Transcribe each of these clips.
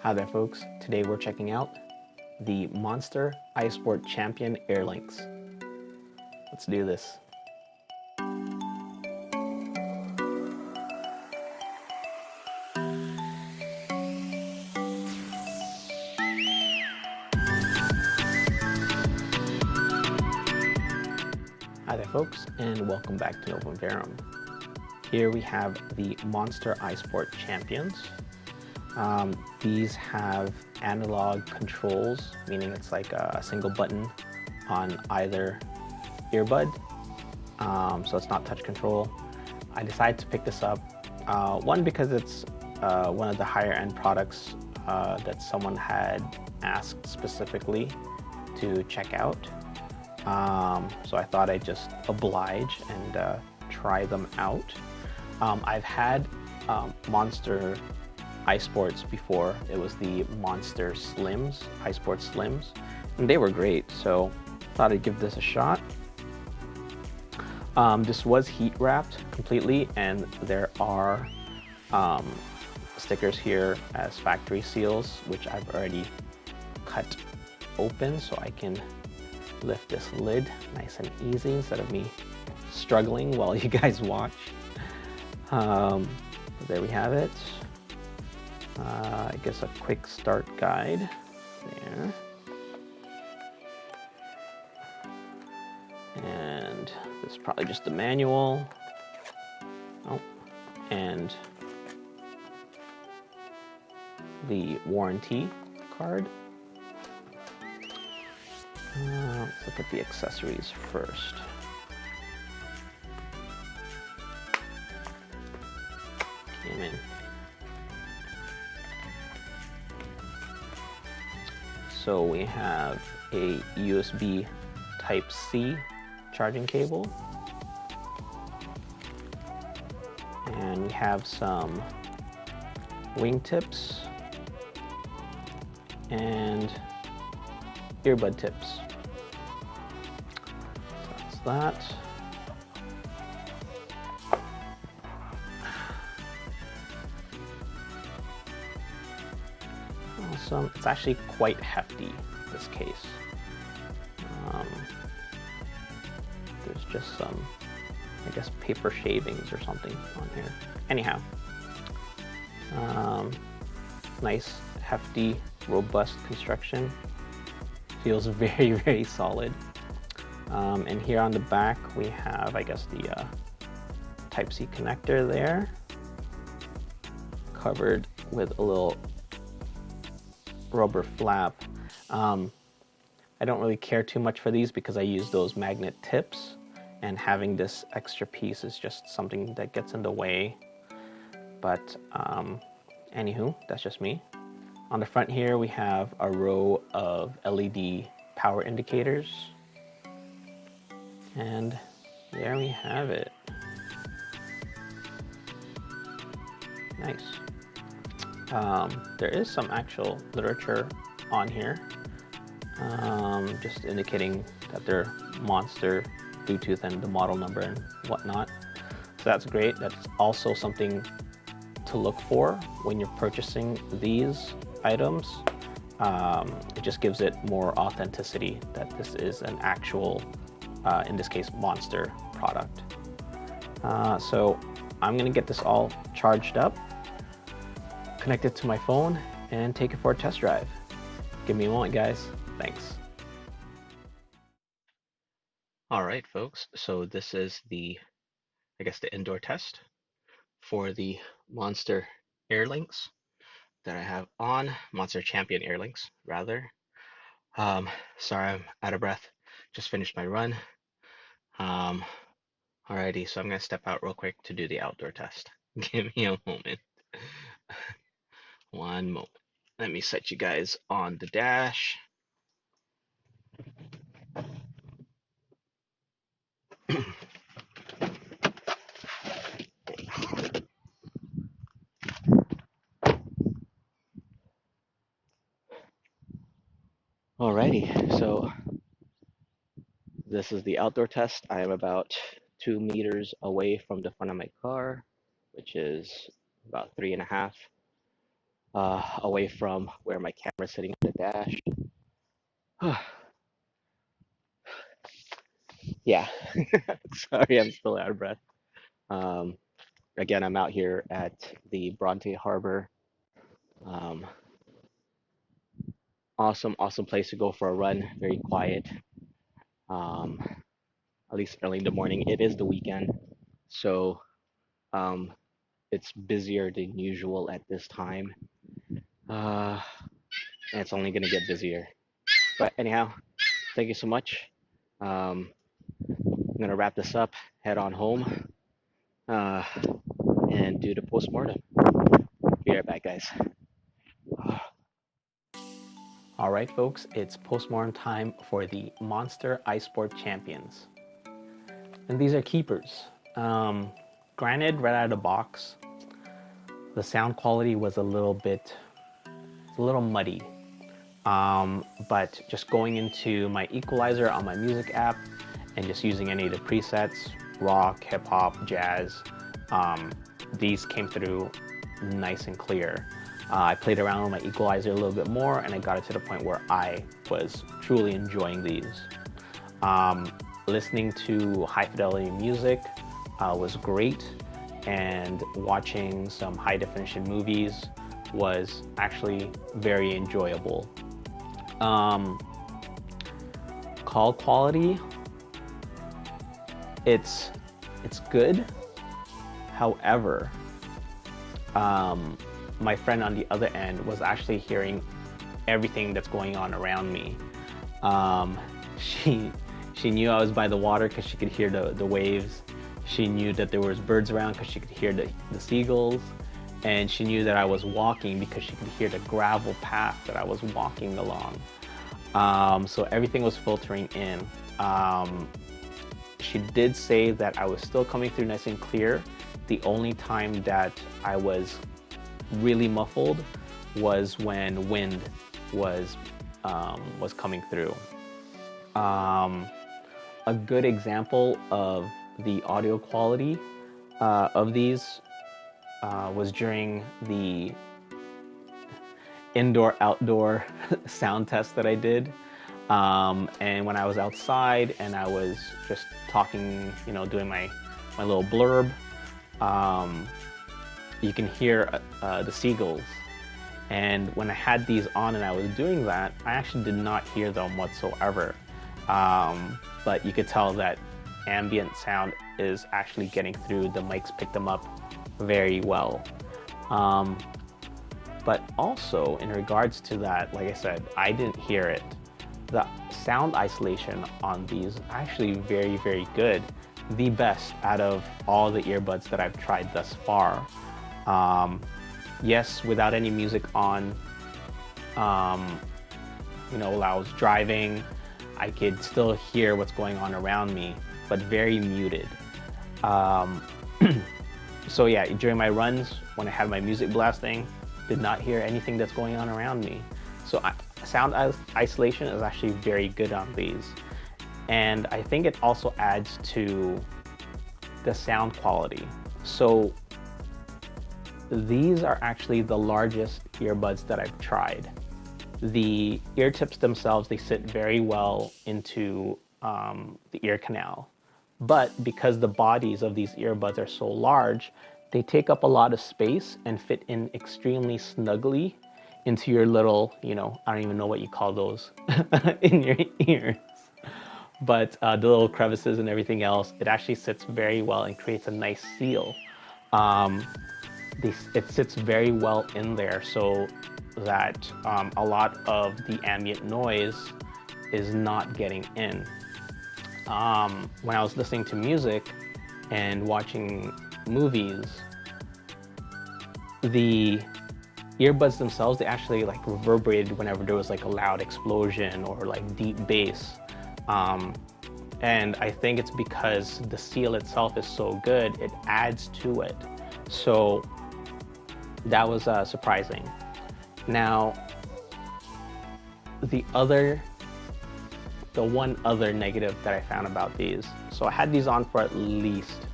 Hi there folks, today we're checking out the Monster iSport Champion Airlinks. Let's do this. Hi there folks, and welcome back to Novum Verum. Here we have the Monster iSport Champions. These have analog controls, meaning it's like a single button on either earbud, so it's not touch control. I decided to pick this up, one because it's one of the higher end products that someone had asked specifically to check out. So I thought I'd just oblige and try them out. I've had Monster iSports before. It was the Monster Slims, iSports Slims, and they were great, so thought I'd give this a shot. This was heat wrapped completely, and there are stickers here as factory seals, which I've already cut open so I can lift this lid nice and easy instead of me struggling while you guys watch. There we have it. I guess a quick start guide there. And this is probably just the manual. Oh, and the warranty card. Let's look at the accessories first. Came in. So we have a USB Type-C charging cable. And we have some wingtips and earbud tips. So that's that. Awesome. It's actually quite hefty, this case. There's just some, I guess, paper shavings or something on here. Anyhow, nice, hefty, robust construction. Feels very, very solid. And here on the back, we have, I guess, the Type-C connector there, covered with a little rubber flap. I don't really care too much for these because I use those magnet tips, and having this extra piece is just something that gets in the way. But anywho, that's just me. On the front here, we have a row of LED power indicators. And there we have it. Nice. There is some actual literature on here, just indicating that they're Monster, Bluetooth, and the model number and whatnot. So that's great. That's also something to look for when you're purchasing these items. It just gives it more authenticity that this is an actual, in this case, Monster product. So I'm gonna get this all charged up, connect it to my phone, and take it for a test drive. Give me a moment, guys. Thanks. All right, folks. So this is the, I guess, the indoor test for the Monster Airlinks that I have on, Monster Champion Airlinks, rather. Sorry, I'm out of breath. Just finished my run. Alrighty, so I'm gonna step out real quick to do the outdoor test. Give me a moment. One moment. Let me set you guys on the dash. Alrighty, so this is the outdoor test. I am about 2 meters away from the front of my car, which is about 3.5. away from where my camera's sitting on the dash. Yeah, sorry, I'm still out of breath. Um, Again, I'm out here at the Bronte Harbor. Um, awesome place to go for a run. Very quiet. Um, at least early in the morning. It is the weekend, so um, it's busier than usual at this time. Uh, and it's only gonna get busier. But anyhow, thank you so much. I'm gonna wrap this up, head on home, uh, and do the postmortem. Be right back, guys. All right, folks, it's postmortem time for the Monster iSport Champions. And these are keepers. Granted, right out of the box, the sound quality was a little muddy. But just going into my equalizer on my music app and just using any of the presets, rock, hip hop, jazz, these came through nice and clear. I played around with my equalizer a little bit more and I got it to the point where I was truly enjoying these. Listening to high fidelity music was great, and watching some high definition movies was actually very enjoyable. Call quality, it's good. However, my friend on the other end was actually hearing everything that's going on around me. She knew I was by the water because she could hear the waves. She knew that there was birds around because she could hear the seagulls. And she knew that I was walking because she could hear the gravel path that I was walking along. So everything was filtering in. She did say that I was still coming through nice and clear. The only time that I was really muffled was when wind was coming through. A good example of the audio quality of these was during the indoor-outdoor sound test that I did. And when I was outside and I was just talking, doing my little blurb, you can hear the seagulls. And when I had these on and I was doing that, I actually did not hear them whatsoever. But you could tell that ambient sound is actually getting through. The mics picked them up very well. But also in regards to that, like I said, I didn't hear it. The sound isolation on these actually very, very good. The best out of all the earbuds that I've tried thus far. Yes, without any music on, while I was driving, I could still hear what's going on around me, but very muted. So yeah, during my runs, when I had my music blasting, did not hear anything that's going on around me. So sound isolation is actually very good on these. And I think it also adds to the sound quality. So these are actually the largest earbuds that I've tried. The ear tips themselves, they sit very well into the ear canal. But because the bodies of these earbuds are so large, they take up a lot of space and fit in extremely snugly into your little, I don't even know what you call those, in your ears. But the little crevices and everything else, it actually sits very well and creates a nice seal. It sits very well in there so that a lot of the ambient noise is not getting in. When I was listening to music and watching movies, the earbuds themselves, they actually like reverberated whenever there was like a loud explosion or like deep bass. And I think it's because the seal itself is so good, it adds to it. So that was surprising. Now, the one other negative that I found about these, so I had these on for at least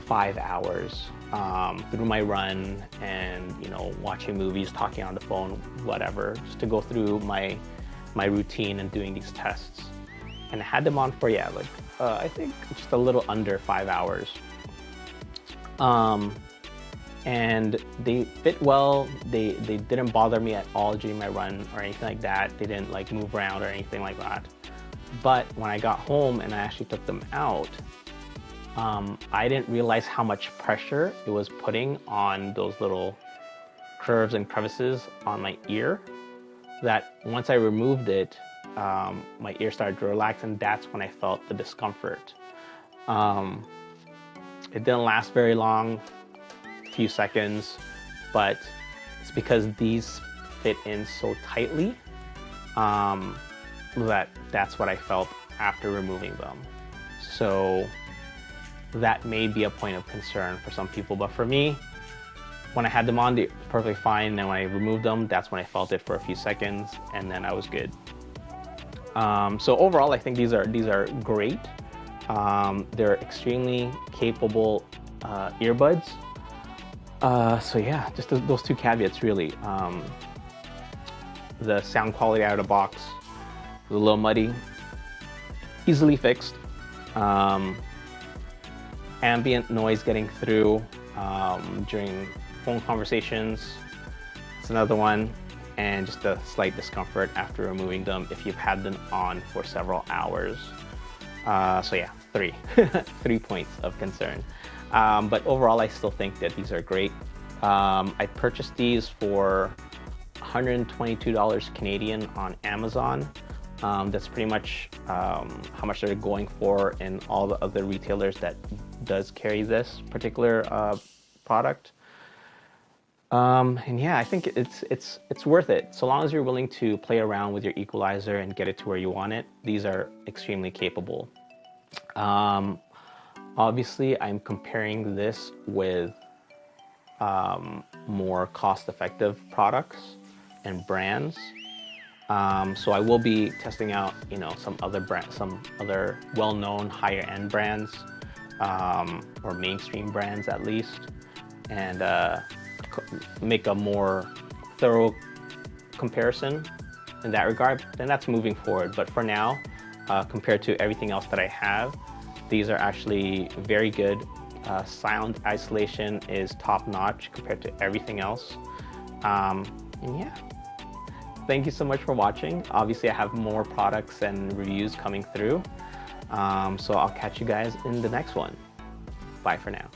5 hours. through my run and, you know, watching movies, talking on the phone, whatever, just to go through my routine and doing these tests. And I had them on for, yeah, like, I think just a little under 5 hours. And they fit well. They didn't bother me at all during my run or anything like that. They didn't like move around or anything like that. But when I got home and I actually took them out, I didn't realize how much pressure it was putting on those little curves and crevices on my ear, that once I removed it, my ear started to relax, and that's when I felt the discomfort. It didn't last very long, a few seconds, but it's because these fit in so tightly that's what I felt after removing them. So that may be a point of concern for some people, but for me, when I had them on, they were perfectly fine. And when I removed them, that's when I felt it for a few seconds, and then I was good. So overall, I think these are great. They're extremely capable earbuds. So yeah, just those two caveats really. The sound quality out of the box was a little muddy, easily fixed. Ambient noise getting through during phone conversations, it's another one. And just a slight discomfort after removing them if you've had them on for several hours. So yeah, 3 points of concern. But overall, I still think that these are great. I purchased these for $122 Canadian on Amazon. That's pretty much how much they're going for in all the other retailers that does carry this particular product. And yeah, I think it's worth it. So long as you're willing to play around with your equalizer and get it to where you want it, these are extremely capable. Obviously, I'm comparing this with more cost-effective products and brands. So I will be testing out, you know, some other well-known higher-end brands, or mainstream brands at least, and make a more thorough comparison in that regard. Then that's moving forward. But for now, compared to everything else that I have, these are actually very good. Sound isolation is top-notch compared to everything else. And yeah, thank you so much for watching. Obviously, I have more products and reviews coming through. So I'll catch you guys in the next one. Bye for now.